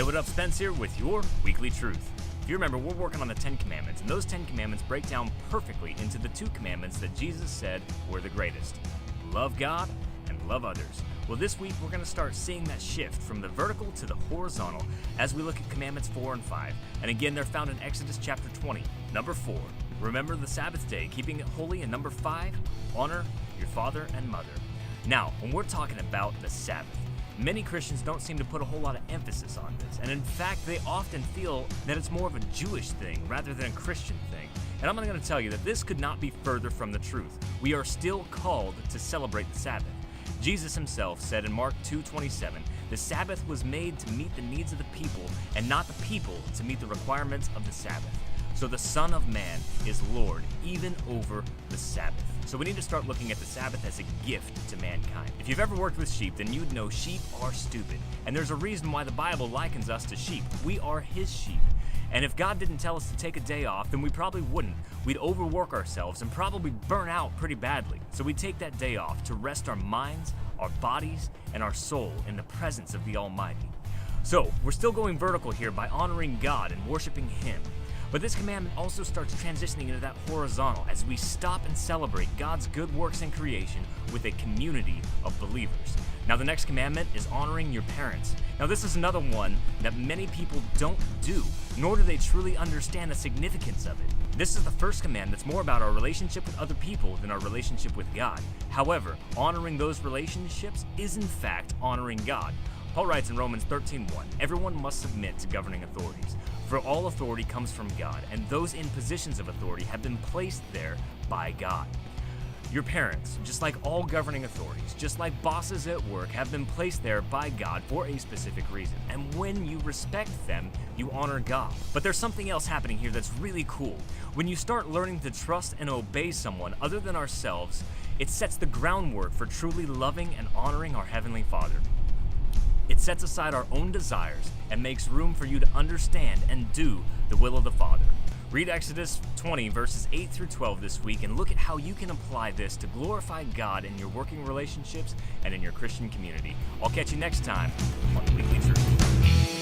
Hey, what up, Spence here with your Weekly Truth. If you remember, we're working on the 10 Commandments, and those 10 Commandments break down perfectly into the 2 commandments that Jesus said were the greatest. Love God and love others. Well, this week we're going to start seeing that shift from the vertical to the horizontal as we look at Commandments 4 and 5. And again, they're found in Exodus chapter 20. Number 4, remember the Sabbath day, keeping it holy. And number 5, honor your father and mother. Now, when we're talking about the Sabbath, many Christians don't seem to put a whole lot of emphasis on this, and in fact, they often feel that it's more of a Jewish thing rather than a Christian thing. And I'm going to tell you that this could not be further from the truth. We are still called to celebrate the Sabbath. Jesus himself said in Mark 2:27, the Sabbath was made to meet the needs of the people, and not the people to meet the requirements of the Sabbath. So the Son of Man is Lord even over the Sabbath. So we need to start looking at the Sabbath as a gift to mankind. If you've ever worked with sheep, then you'd know sheep are stupid. And there's a reason why the Bible likens us to sheep. We are his sheep. And if God didn't tell us to take a day off, then we probably wouldn't. We'd overwork ourselves and probably burn out pretty badly. So we'd take that day off to rest our minds, our bodies, and our soul in the presence of the Almighty. So we're still going vertical here by honoring God and worshiping him. But this commandment also starts transitioning into that horizontal as we stop and celebrate God's good works in creation with a community of believers. Now, the next commandment is honoring your parents. Now, this is another one that many people don't do, nor do they truly understand the significance of it. This is the first command that's more about our relationship with other people than our relationship with God. However, honoring those relationships is in fact honoring God. Paul writes in Romans 13:1, everyone must submit to governing authorities. For all authority comes from God, and those in positions of authority have been placed there by God. Your parents, just like all governing authorities, just like bosses at work, have been placed there by God for a specific reason. And when you respect them, you honor God. But there's something else happening here that's really cool. When you start learning to trust and obey someone other than ourselves, it sets the groundwork for truly loving and honoring our Heavenly Father. It sets aside our own desires and makes room for you to understand and do the will of the Father. Read Exodus 20 verses 8 through 12 this week and look at how you can apply this to glorify God in your working relationships and in your Christian community. I'll catch you next time on the Weekly Truth.